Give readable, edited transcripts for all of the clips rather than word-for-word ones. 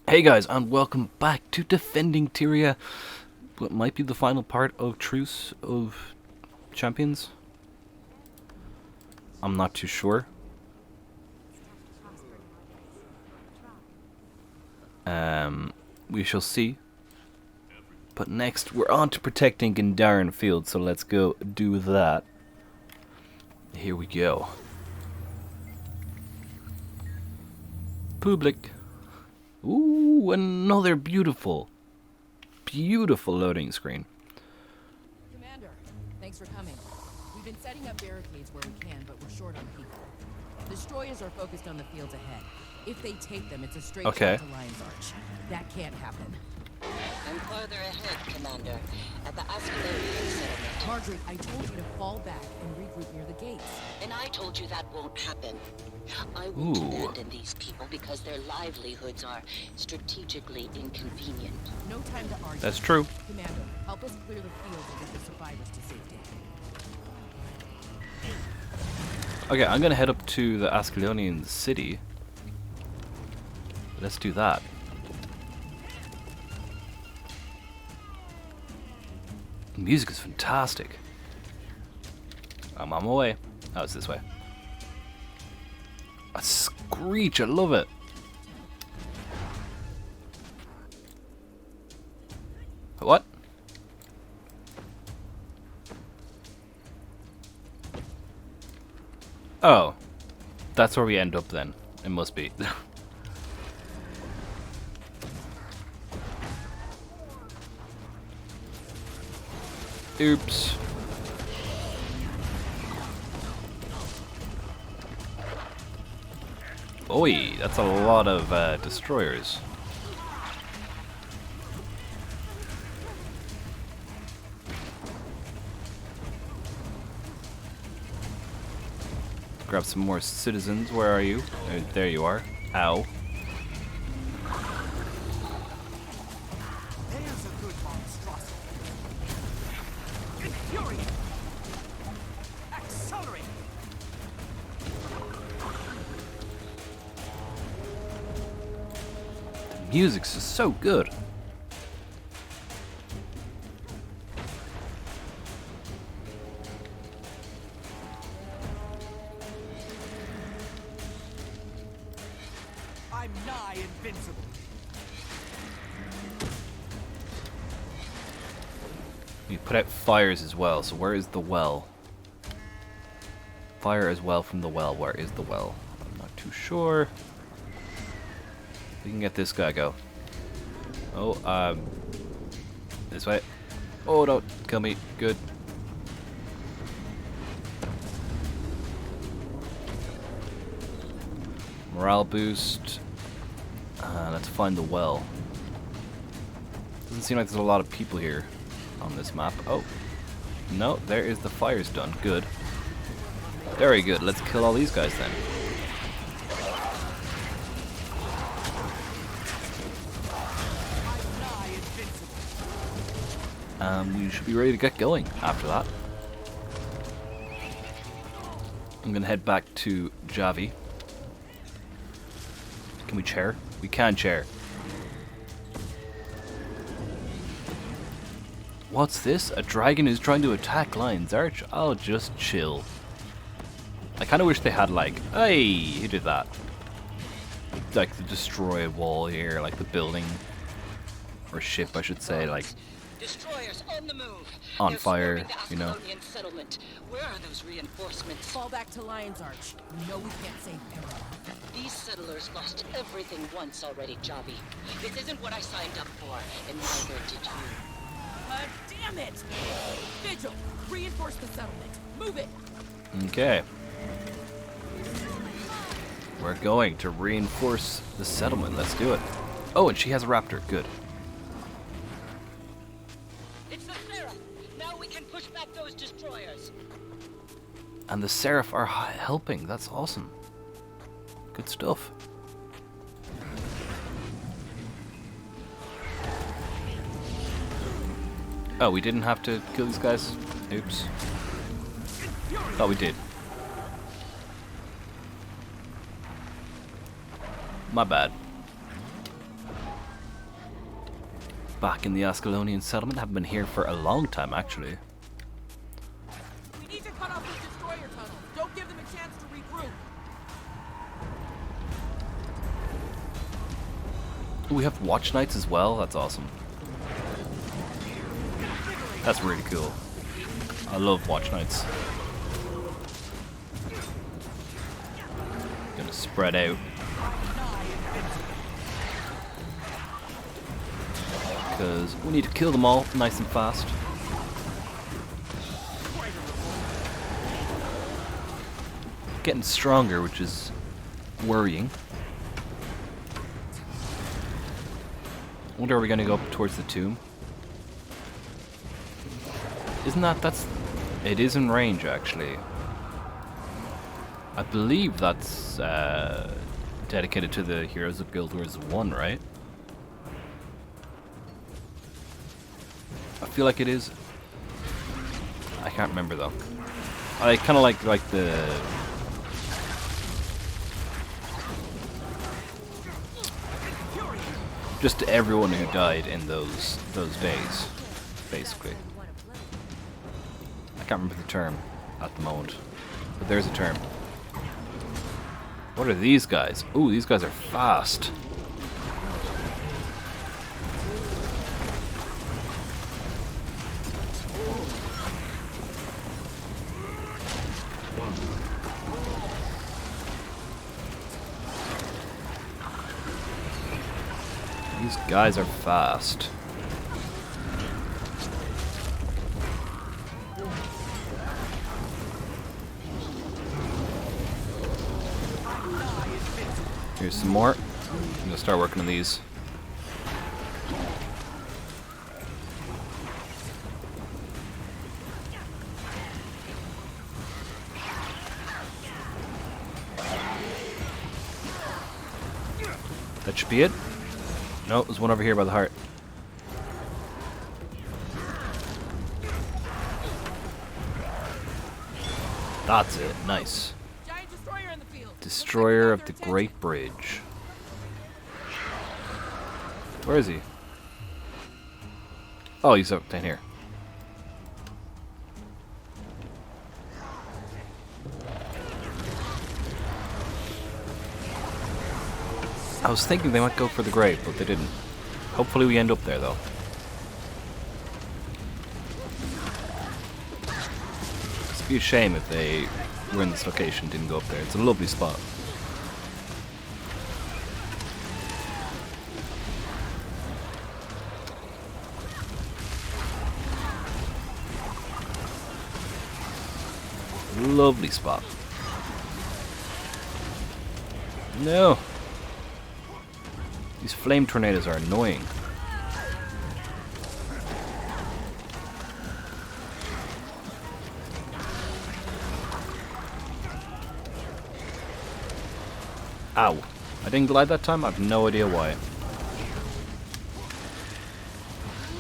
Hey guys, and welcome back to Defending Tyria. What might be the final part of Truce of Champions? I'm not too sure. We shall see. But next, we're on to protecting Gendarran Fields, so let's go do that. Here we go. Public. Ooh, another beautiful loading screen. Commander, thanks for coming. We've been setting up barricades where we can, but we're short on people. Destroyers are focused on the fields ahead. If they take them, it's a straight shot to Lion's Arch. That can't happen. I'm farther ahead, Commander, at the Icebrood settlement. Marjory, I told you to fall back and regroup near the gates. And I told you that won't happen. I won't abandon these people because their livelihoods are strategically inconvenient. No time to argue. That's true. Commander, help us clear the fields and get the survivors to safety. Okay, I'm gonna head up to the Ascalonian city. Let's do that. The music is fantastic. I'm on my way. Oh, it's this way. A screech, I love it. What? Oh. That's where we end up then. It must be. Oops. Oi, that's a lot of destroyers. Grab some more citizens. Where are you? There you are. Ow. There's a good monstrosity. Infuriate. Accelerate. The music's just so good. I'm nigh invincible. You put out fires as well, so where is the well? Fire as well from the well. Where is the well? I'm not too sure. We can get this guy go. Oh, this way. Oh, don't kill me. Good. Morale boost. Let's find the well. Doesn't seem like there's a lot of people here on this map. Oh. No, there is the fire's done. Good. Very good. Let's kill all these guys then. We should be ready to get going after that. I'm gonna head back to Jhavi. Can we chair? We can chair. What's this? A dragon is trying to attack Lion's Arch? I'll just chill. I kind of wish they had like, hey, who did that? Like the destroy wall here, like the building or ship, I should say, like Destroyers on the move. on They're fire, swarming the you know. Ascalonian settlement. Where are those reinforcements? Fall back to Lion's Arch. We know we can't save everyone. These settlers lost everything once already, Jhavi. This isn't what I signed up for, and neither did you. Damn it! Vigil, reinforce the settlement. Move it! Okay. We're going to reinforce the settlement. Let's do it. Oh, and she has a raptor. Good. It's the Seraph! Now we can push back those destroyers! And the Seraph are helping. That's awesome. Good stuff. Oh, we didn't have to kill these guys? Oops. Thought we did. My bad. back in the Ascalonian settlement. Haven't been here for a long time, actually. We need to cut off those destroyer tunnels. Don't give them a chance to regroup. We have watch nights as well. That's awesome. That's really cool. I love watch nights. Gonna spread out. Because we need to kill them all nice and fast. Getting stronger, which is worrying. Wonder, are we gonna go up towards the tomb? Isn't that's... It is in range, actually. I believe that's dedicated to the Heroes of Guild Wars 1, right? I feel like it is. I can't remember, though. I kind of like the... Just everyone who died in those days, basically. I can't remember the term at the moment, but there's a term. What are these guys? Ooh, these guys are fast. These guys are fast. Here's some more. I'm gonna start working on these. That should be it. No, there's one over here by the heart. That's it. Nice. Giant destroyer in the field. Destroyer of the Great Bridge. Where is he? Oh, he's up down here. I was thinking they might go for the grave, but they didn't. Hopefully we end up there, though. It'd be a shame if they were in this location and didn't go up there. It's a lovely spot. Lovely spot. No! These flame tornadoes are annoying. Ow. I didn't glide that time? I have no idea why.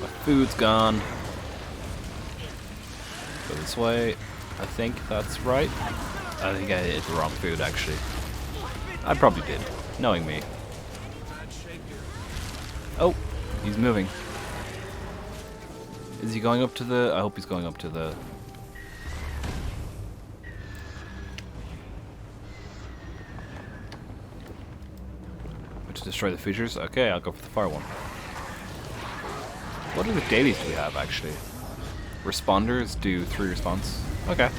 My food's gone. Go this way. I think that's right. I think I hit the wrong food, actually. I probably did, knowing me. Oh, he's moving. Is he going up to the... I hope he's going up to the... To destroy the features? Okay, I'll go for the far one. What other dailies do we have, actually? Responders do 3 response. Okay.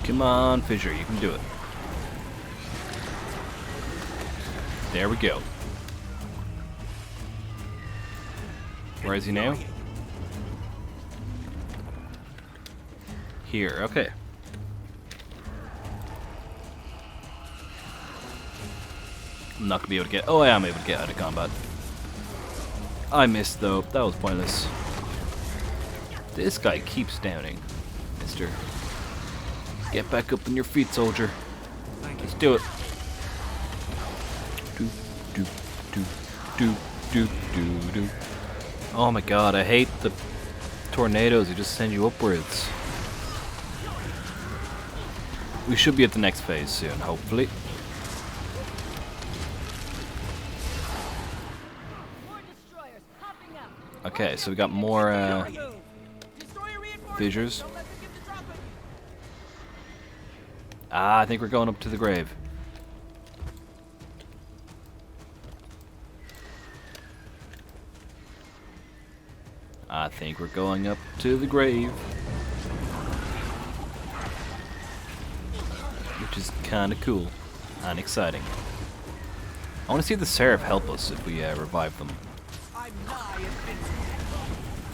Come on, Fissure, you can do it. There we go. Where is he now? Here, okay. I'm not gonna be able to get... Oh, I am able to get out of combat. I missed, though. That was pointless. This guy keeps downing. Mister. Get back up on your feet, soldier. Let's do it. Do, do, do, do, do, do, do. Oh my god, I hate the tornadoes. They just send you upwards. We should be at the next phase soon, hopefully. Okay, so we got more fissures. Ah, I think we're going up to the grave. I think we're going up to the grave. Which is kind of cool and exciting. I want to see the Seraph help us if we revive them.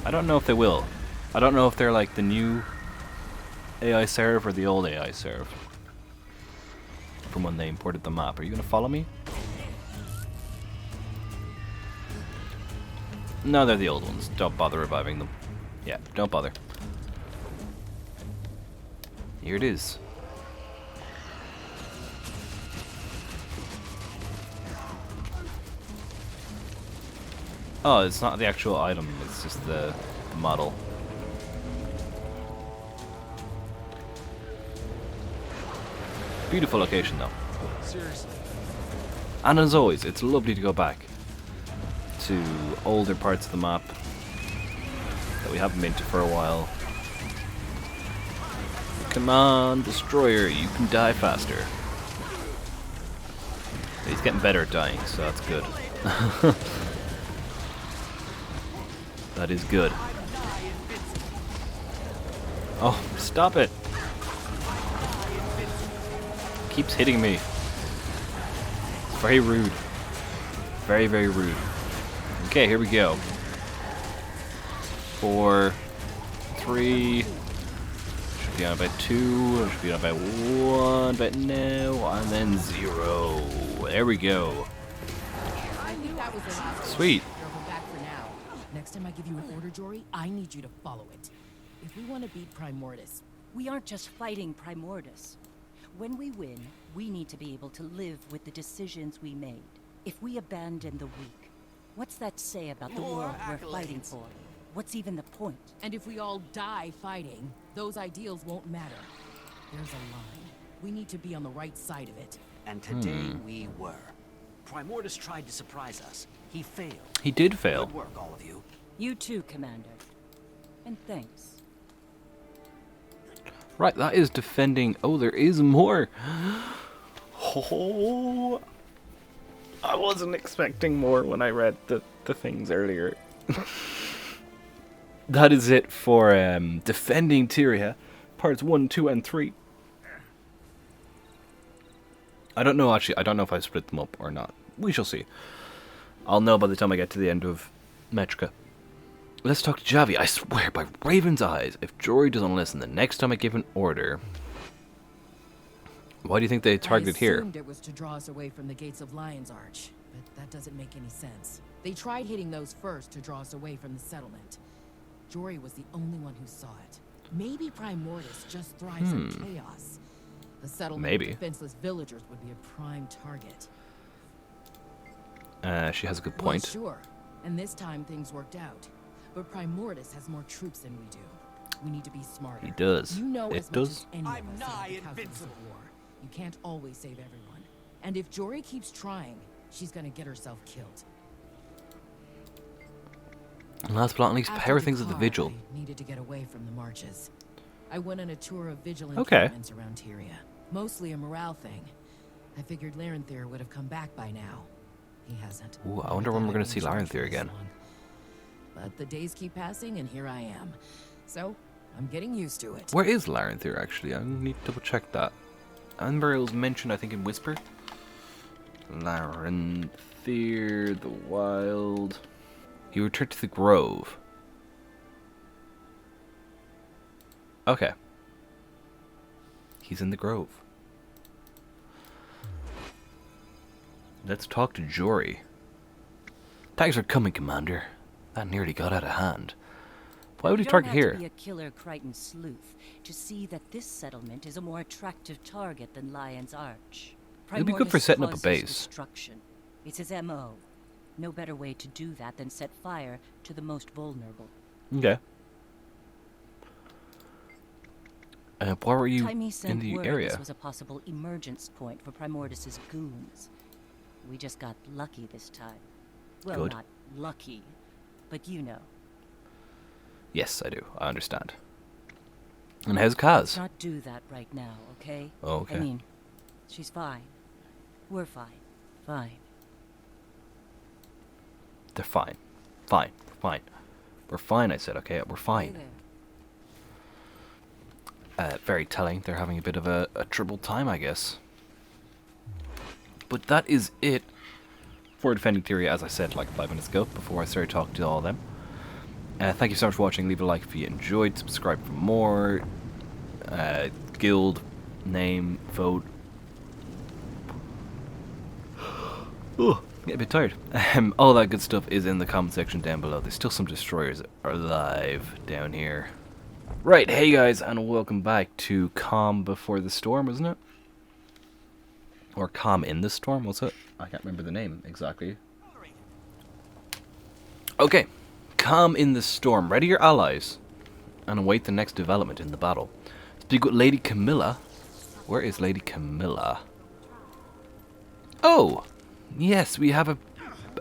I don't know if they will. I don't know if they're like the new AI Seraph or the old AI Seraph from when they imported the map. Are you going to follow me? No, they're the old ones. Don't bother reviving them. Yeah, don't bother. Here it is. Oh, it's not the actual item, it's just the model. Beautiful location though. Seriously. And as always, it's lovely to go back to older parts of the map that we haven't been to for a while. Come on, Destroyer, you can die faster. He's getting better at dying, so that's good. That is good. Oh, stop it. Keeps hitting me. Very rude. Very, very rude. Okay, here we go. 4, 3. Should be on about 2. Should be on about 1. But no. And then 0. There we go. Sweet. Next time I give you an order, Jory, I need you to follow it. If we want to beat Primordus, we aren't just fighting Primordus. When we win, we need to be able to live with the decisions we made. If we abandon the weak, what's that say about the world we're fighting for? What's even the point? And if we all die fighting, those ideals won't matter. There's a line. We need to be on the right side of it. And today we were. Primordus tried to surprise us. He failed. He did fail. Good work, all of you. You too, Commander. And thanks. Right, that is defending. Oh, there is more. Oh, I wasn't expecting more when I read the things earlier. That is it for defending Tyria, parts 1, 2, and 3. I don't know, actually. I don't know if I split them up or not. We shall see. I'll know by the time I get to the end of Metrica. Let's talk to Jhavi. I swear by Raven's eyes, if Jory doesn't listen the next time I give an order. Why do you think they targeted here? I assumed it was to draw us away from the gates of Lion's Arch, but that doesn't make any sense. They tried hitting those first to draw us away from the settlement. Jory was the only one who saw it. Maybe Primordus just thrives in chaos. The settlement of defenseless villagers would be a prime target. She has a good point. Well, sure. And this time things worked out. But Primordus has more troops than we do. We need to be smarter. He does. You know it as does. Much as any I'm of us nigh about the calculus invincible. of war. You can't always save everyone. And if Jory keeps trying, she's gonna get herself killed. And last but not least, power things of the vigil. I needed to get away from the marches. I went on a tour of vigil Okay. encampments around Tyria. Mostly a morale thing. I figured Larenthir would have come back by now. He hasn't. Ooh, I wonder when we're going to see Larenthir again. But the days keep passing, and here I am. So, I'm getting used to it. Where is Larenthir, actually? I need to double check that. I remember it was mentioned, I think, in Whisper. Larenthir, the Wild. He returned to the Grove. Okay. He's in the Grove. Let's talk to Jory. Thanks for coming, Commander. That nearly got out of hand. Why would he target here? You don't have to be a killer Crichton sleuth to see that this settlement is a more attractive target than Lion's Arch. It'd be good for setting up a base. Destruction. It's his MO. No better way to do that than set fire to the most vulnerable. Okay. Why were you Time he in sent the word area? this was a possible emergence point for Primordus's goons. We just got lucky this time. Well, Good. not lucky, but you know. Yes, I do. I understand. And how's Kaz? Let's not do that right now, okay? Oh, okay. I mean, she's fine. We're fine. Fine. They're fine. Fine. Fine. We're fine, I said, okay? We're fine. Hey there. Very telling. They're having a bit of a troubled time, I guess. But that is it for defending Tyria, as I said like 5 minutes ago, before I started talking to all of them. Thank you so much for watching. Leave a like if you enjoyed. Subscribe for more. Guild, name, vote. Oh, get a bit tired. All that good stuff is in the comment section down below. There's still some destroyers alive down here. Right, hey guys, and welcome back to Calm Before the Storm, wasn't it? Or Calm in the Storm, was it? I can't remember the name exactly. Okay, Calm in the Storm. Ready your allies and await the next development in the battle. Speak with Lady Camilla. Where is Lady Camilla? Oh! Yes, we have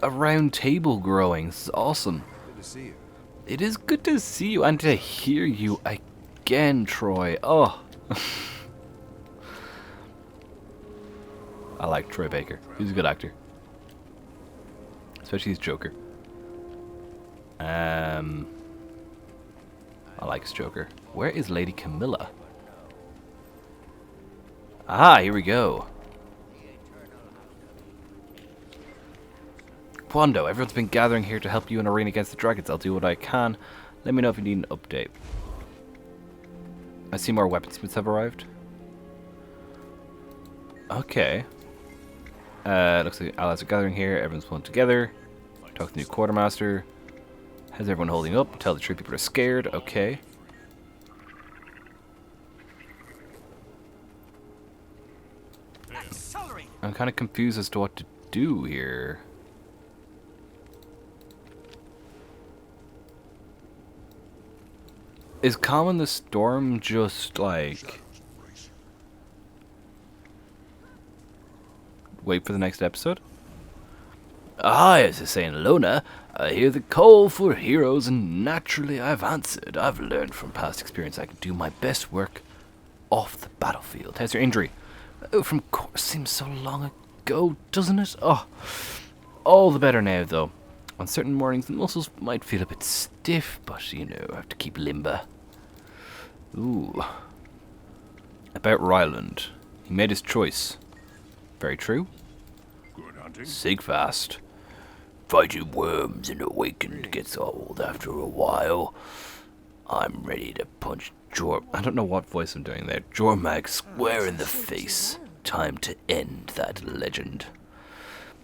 a round table growing. This is awesome. Good to see you. It is good to see you and to hear you again, Troy. Oh. I like Troy Baker. He's a good actor. Especially his Joker. I like his Joker. Where is Lady Camilla? Ah, here we go. Quando, everyone's been gathering here to help you in Arena against the Dragons. I'll do what I can. Let me know if you need an update. I see more weaponsmiths have arrived. Okay. Looks like allies are gathering here. Everyone's pulling together. Talk to the new quartermaster. How's everyone holding up? Tell the truth, people are scared. Okay. I'm kind of confused as to what to do here. Is Calm in the Storm just like... wait for the next episode? Ah, as I say in Lona, I hear the call for heroes and naturally I've answered. I've learned from past experience I can do my best work off the battlefield. How's your injury? Oh, from course, seems so long ago, doesn't it? Oh, all the better now though. On certain mornings the muscles might feel a bit stiff, but you know, I have to keep limber. Ooh. About Ryland. He made his choice. Very true. Good hunting. Sigfast. Fighting worms and awakened gets old after a while. I'm ready to punch I don't know what voice I'm doing there. Jormag square in the face. Time to end that legend.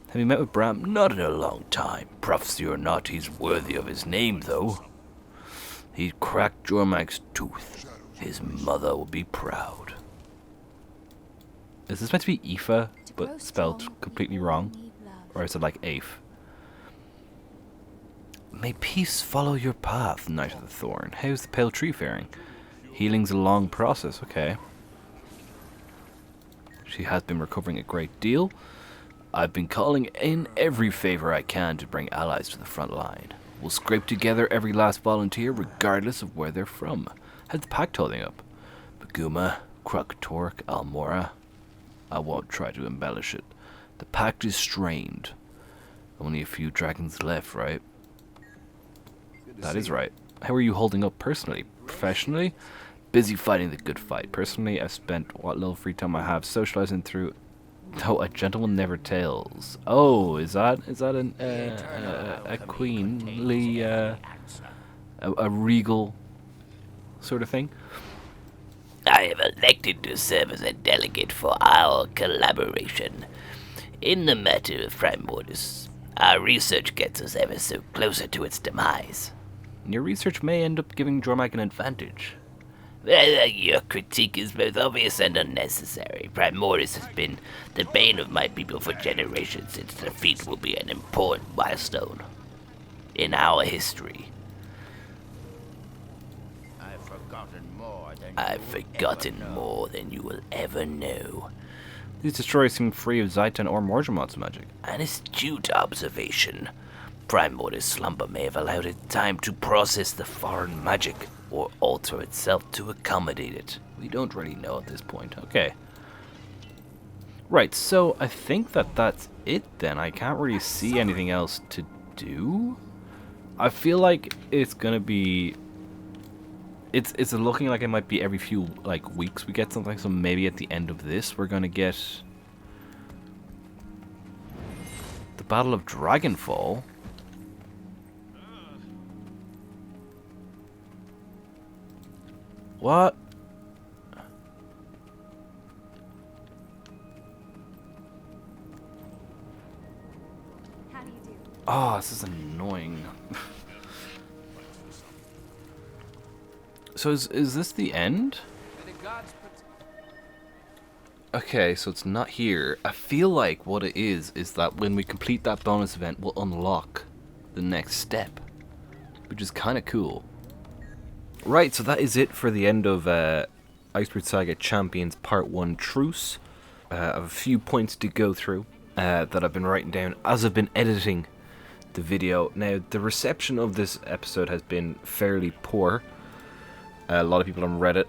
Have you met with Bram? Not in a long time. Prophecy or not, he's worthy of his name, though. He cracked Jormag's tooth. His mother will be proud. Is this meant to be Aoife, but spelled completely wrong? Or is it like Aif? May peace follow your path, Knight of the Thorn. How's the pale tree faring? Healing's a long process, okay. She has been recovering a great deal. I've been calling in every favor I can to bring allies to the front line. We'll scrape together every last volunteer regardless of where they're from. How's the pact holding up? Baguma, Krakatork, Almora. I won't try to embellish it. The pact is strained. Only a few dragons left, right? That is right. How are you holding up personally? Professionally? Busy fighting the good fight. Personally, I've spent what little free time I have socializing through... though a gentleman never tells. Oh, is that a queenly, a regal sort of thing? I have elected to serve as a delegate for our collaboration. In the matter of Primordus, our research gets us ever so closer to its demise. Your research may end up giving Jormag an advantage. Well, your critique is both obvious and unnecessary. Primordus has been the bane of my people for generations. Its defeat will be an important milestone in our history. I've forgotten more than I've forgotten more than you will ever know. These destroyers seem free of Zaitan or Morgemot's magic. An astute observation. Primordus' slumber may have allowed it time to process the foreign magic, or alter itself to accommodate it. We don't really know at this point. Okay. Right, so I think that's it then. I can't really see anything else to do. I feel like it's gonna be... It's looking like it might be every few weeks we get something, so maybe at the end of this we're gonna get the Battle of Dragonfall. What? Oh, this is annoying. So is this the end? Okay, so it's not here. I feel like what it is that when we complete that bonus event, we'll unlock the next step, which is kind of cool. Right, so that is it for the end of Icebrood Saga Champions Part 1 Truce. I have a few points to go through that I've been writing down as I've been editing the video. Now, the reception of this episode has been fairly poor. A lot of people on Reddit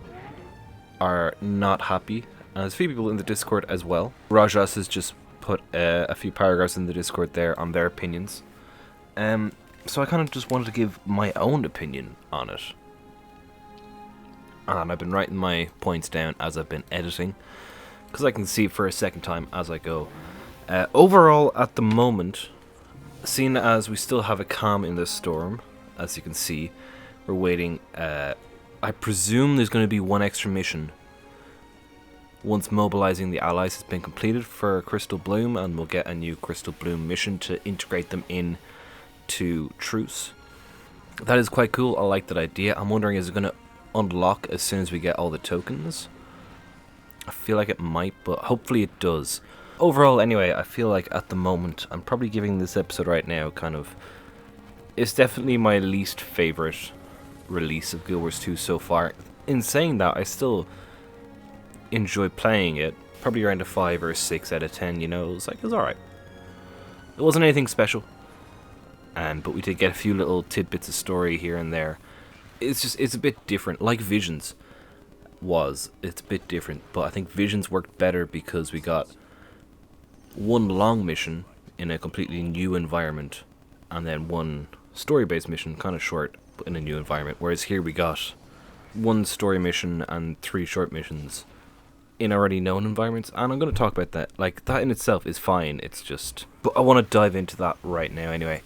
are not happy, and there's a few people in the Discord as well. Rajas has just put a few paragraphs in the Discord there on their opinions. So I kind of just wanted to give my own opinion on it. And I've been writing my points down as I've been editing, because I can see for a second time as I go. Overall, at the moment, seeing as we still have a calm in this storm, as you can see, we're waiting. I presume there's going to be one extra mission once mobilizing the allies has been completed for Crystal Bloom, and we'll get a new Crystal Bloom mission to integrate them in to Truce. That is quite cool. I like that idea. I'm wondering, is it going to unlock as soon as we get all the tokens? I feel like it might, but hopefully it does. Overall, anyway, I feel like at the moment, I'm probably giving this episode right now it's definitely my least favorite release of Guild Wars 2 so far. In saying that, I still enjoy playing it. Probably around a 5 or a 6 out of 10, you know. It was alright. It wasn't anything special. But we did get a few little tidbits of story here and there. It's a bit different. Like Visions it's a bit different. But I think Visions worked better because we got one long mission in a completely new environment, and then one story-based mission, kind of short, but in a new environment. Whereas here we got one story mission and 3 short missions in already known environments, and I'm going to talk about that. Like, that in itself is fine, it's just... But I want to dive into that right now anyway.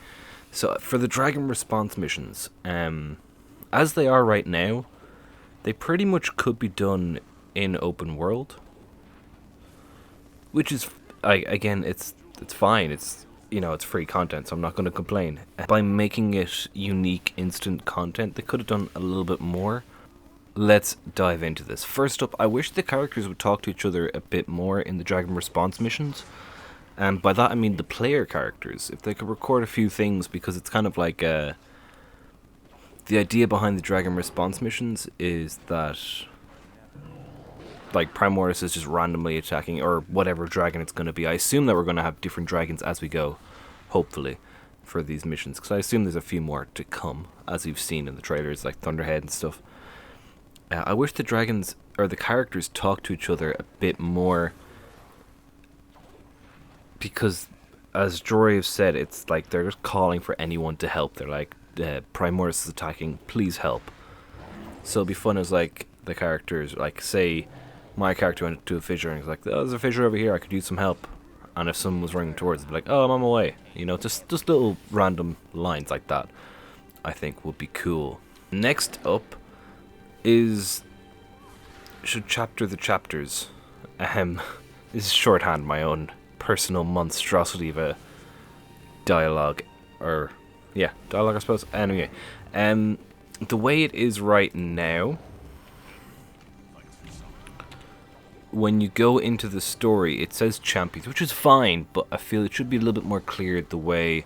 So, for the Dragon Response missions, as they are right now, they pretty much could be done in open world. Which is, again, it's fine, it's free content, so I'm not going to complain. By making it unique instant content, they could have done a little bit more. Let's dive into this. First up, I wish the characters would talk to each other a bit more in the Dragon Response missions. And by that I mean the player characters. If they could record a few things, because it's kind of like the idea behind the Dragon Response missions is that like Primordus is just randomly attacking, or whatever dragon it's going to be. I assume that we're going to have different dragons as we go, hopefully, for these missions, because I assume there's a few more to come, as you've seen in the trailers, like Thunderhead and stuff. I wish the dragons, or the characters, talk to each other a bit more, because, as Jory have said, it's like they're just calling for anyone to help. They're like, Primordus is attacking, please help. So it'd be fun as, like, the characters, like, say my character went to a fissure and was like, oh, there's a fissure over here, I could use some help. And if someone was running towards it, be like, oh, I'm on my way. You know, just little random lines like that, I think would be cool. Next up is, should chapter the chapters. This is shorthand, my own personal monstrosity of a dialogue, or yeah, dialogue I suppose. Anyway, the way it is right now, when you go into the story, it says champions, which is fine, but I feel it should be a little bit more clear the way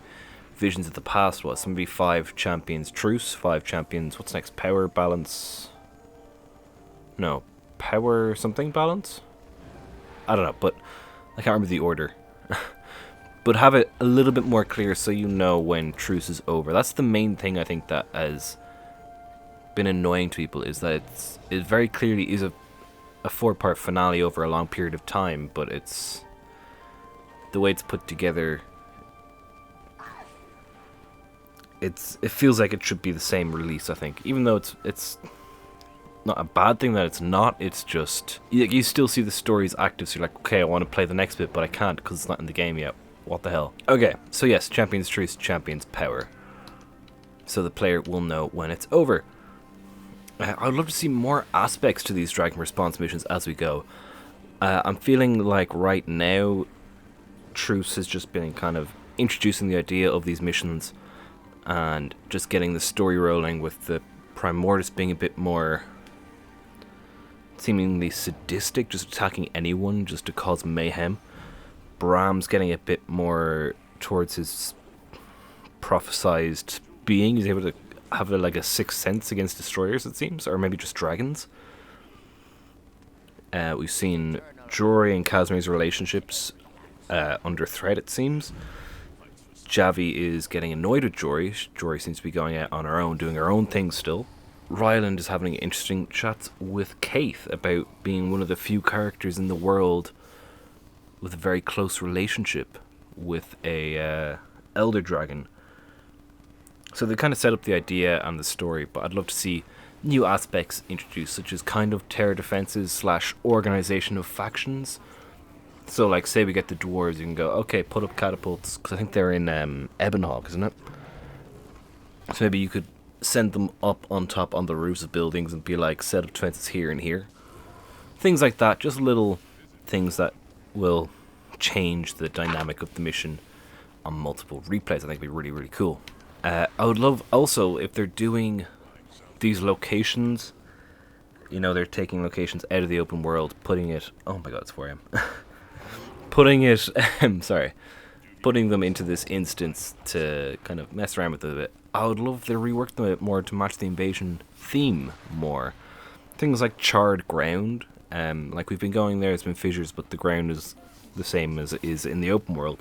Visions of the Past was. So maybe 5 champions Truce, 5 champions, what's next, power, balance, no, power something balance? I don't know, but I can't remember the order. But have it a little bit more clear so you know when Truce is over. That's the main thing I think that has been annoying to people, is that it very clearly is a 4-part finale over a long period of time, but it's the way it's put together. It feels like it should be the same release, I think, even though it's not a bad thing that it's not. It's just you still see the stories active, so you're like, okay, I want to play the next bit, but I can't because it's not in the game yet. What the hell? Okay, so yes, Champions Truce, Champions Power, so the player will know when it's over. I would love to see more aspects to these Dragon Response missions as we go. I'm feeling like right now Truce has just been kind of introducing the idea of these missions and just getting the story rolling, with the Primordus being a bit more seemingly sadistic, just attacking anyone just to cause mayhem. Bram's getting a bit more towards his prophesized being. He's able to have like a sixth sense against destroyers, it seems, or maybe just dragons. We've seen Jory and Casimir's relationships under threat, it seems. Jhavi is getting annoyed with Jory. Jory seems to be going out on her own, doing her own thing still. Ryland is having interesting chats with Keith about being one of the few characters in the world with a very close relationship with a elder dragon. So they kind of set up the idea and the story, but I'd love to see new aspects introduced, such as kind of terror defenses / organization of factions. So like, say we get the dwarves, you can go, okay, put up catapults, because I think they're in Ebonhawk, isn't it? So maybe you could send them up on top on the roofs of buildings and be like, set up defenses here and here. Things like that, just little things that will change the dynamic of the mission on multiple replays. I think it'd be really, really cool. I would love also if they're doing these locations, you know, they're taking locations out of the open world, putting it, oh my god, it's 4 a.m. putting it, putting them into this instance to kind of mess around with it a bit. I would love if they reworked them a bit more to match the invasion theme more. Things like charred ground, like we've been going there, it's been fissures, but the ground is the same as it is in the open world.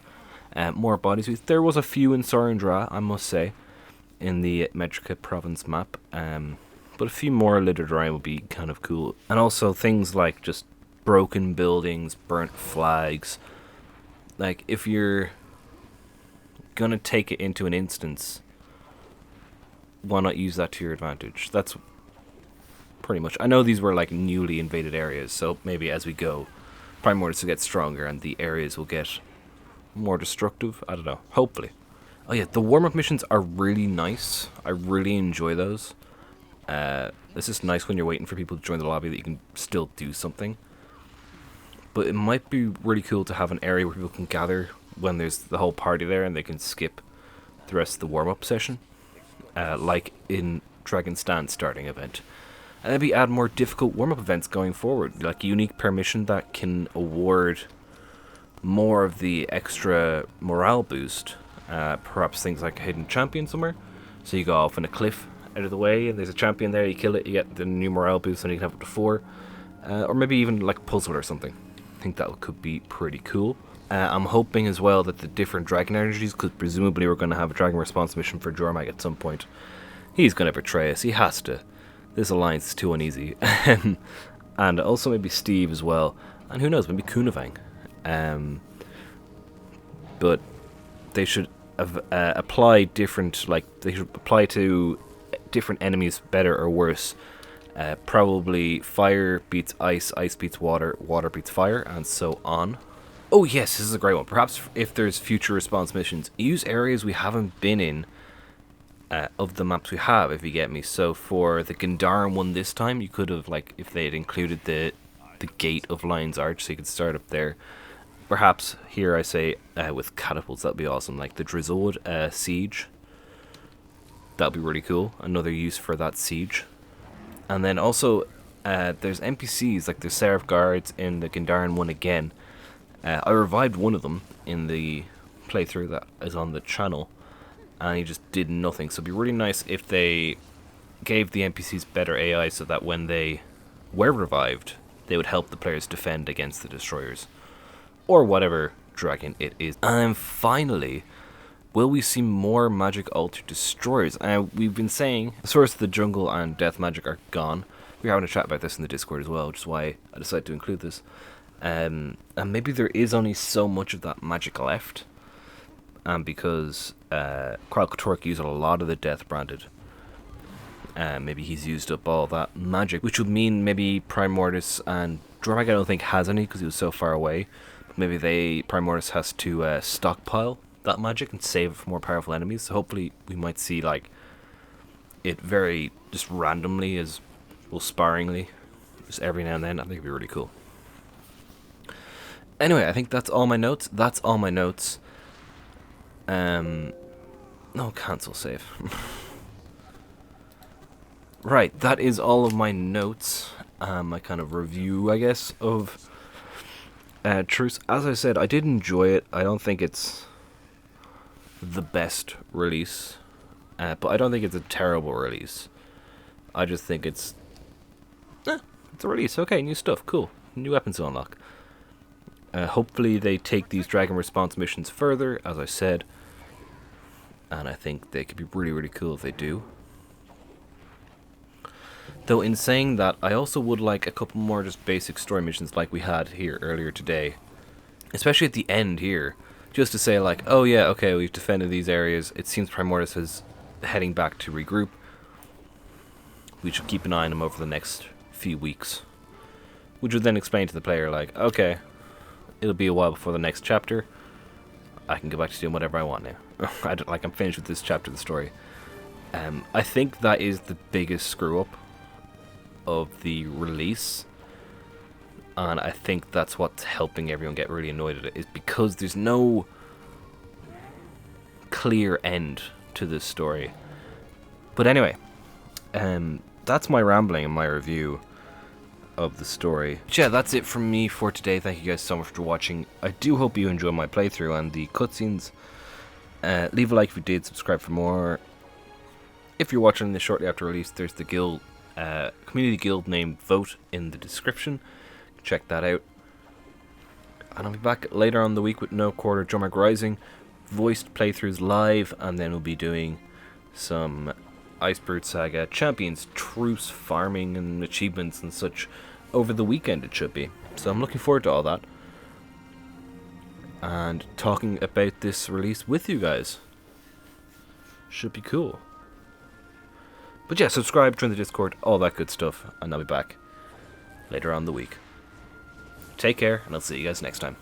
More bodies. There was a few in Sorendra, I must say, in the Metrica province map, but a few more littered around would be kind of cool. And also things like just broken buildings, burnt flags. Like, if you're gonna take it into an instance, why not use that to your advantage? That's pretty much. I know these were like newly invaded areas, so maybe as we go, Primordus will get stronger and the areas will get more destructive. I don't know. Hopefully. Oh yeah, the warm-up missions are really nice. I really enjoy those. It's just nice when you're waiting for people to join the lobby that you can still do something. But it might be really cool to have an area where people can gather when there's the whole party there and they can skip the rest of the warm-up session. Like in Dragon Stand starting event. And maybe add more difficult warm-up events going forward. Like unique permission that can award more of the extra morale boost. Perhaps things like a hidden champion somewhere. So you go off in a cliff out of the way and there's a champion there, you kill it, you get the new morale boost and you can have up to 4. Or maybe even like a puzzle or something. I think that could be pretty cool. I'm hoping as well that the different dragon energies, because presumably we're going to have a dragon response mission for Jormag at some point. He's going to betray us, he has to. This alliance is too uneasy. And also maybe Steve as well. And who knows, maybe Kunavang. But they should apply different, like, they should apply to different enemies better or worse. Probably fire beats ice, ice beats water, water beats fire, and so on. Oh yes, this is a great one. Perhaps if there's future response missions, use areas we haven't been in of the maps we have, if you get me. So for the Gendarran one this time, you could have, like, if they had included the gate of Lion's Arch, so you could start up there. Perhaps here I say with catapults, that'd be awesome. Like the Drizod siege, that'd be really cool. Another use for that siege. And then also there's NPCs, like there's Seraph Guards in the Gendarran one again. I revived one of them in the playthrough that is on the channel, and he just did nothing. So it'd be really nice if they gave the NPCs better AI so that when they were revived, they would help the players defend against the destroyers. Or whatever dragon it is. And finally, will we see more magic altered destroyers? We've been saying Source of the Jungle and Death Magic are gone. We were having a chat about this in the Discord as well, which is why I decided to include this. And maybe there is only so much of that magic left. And because Kralkatork used a lot of the Death Branded, maybe he's used up all that magic, which would mean maybe Primordus and Drag I don't think has any because he was so far away. But maybe Primordus has to stockpile that magic and save it for more powerful enemies. So hopefully we might see like it very just randomly as well, sparingly, just every now and then. I think it'd be really cool. Anyway, I think that's all my notes. No, cancel save. Right, that is all of my notes. My kind of review, I guess, of Truce. As I said, I did enjoy it. I don't think it's the best release, but I don't think it's a terrible release. I just think it's a release. Okay, new stuff, cool. New weapons to unlock. Hopefully they take these dragon response missions further, as I said, and I think they could be really, really cool if they do. Though in saying that, I also would like a couple more just basic story missions like we had here earlier today, especially at the end here. Just to say like, oh yeah, okay, we've defended these areas. It seems Primordus is heading back to regroup. We should keep an eye on him over the next few weeks. Which would then explain to the player like, okay, it'll be a while before the next chapter. I can go back to doing whatever I want now. I'm finished with this chapter of the story. I think that is the biggest screw up of the release. And I think that's what's helping everyone get really annoyed at it, is because there's no clear end to this story. But anyway, that's my rambling and my review of the story. But yeah, that's it from me for today. Thank you guys so much for watching. I do hope you enjoyed my playthrough and the cutscenes. Leave a like if you did, subscribe for more. If you're watching this shortly after release, there's the guild, community guild name Vote in the description. Check that out. And I'll be back later on the week with No Quarter Drummer Rising, voiced playthroughs live, and then we'll be doing some Icebrood Saga Champions Truce farming and achievements and such over the weekend, it should be. So I'm looking forward to all that and talking about this release with you guys. Should be cool. But yeah, subscribe, join the Discord, all that good stuff, and I'll be back later on in the week. Take care, and I'll see you guys next time.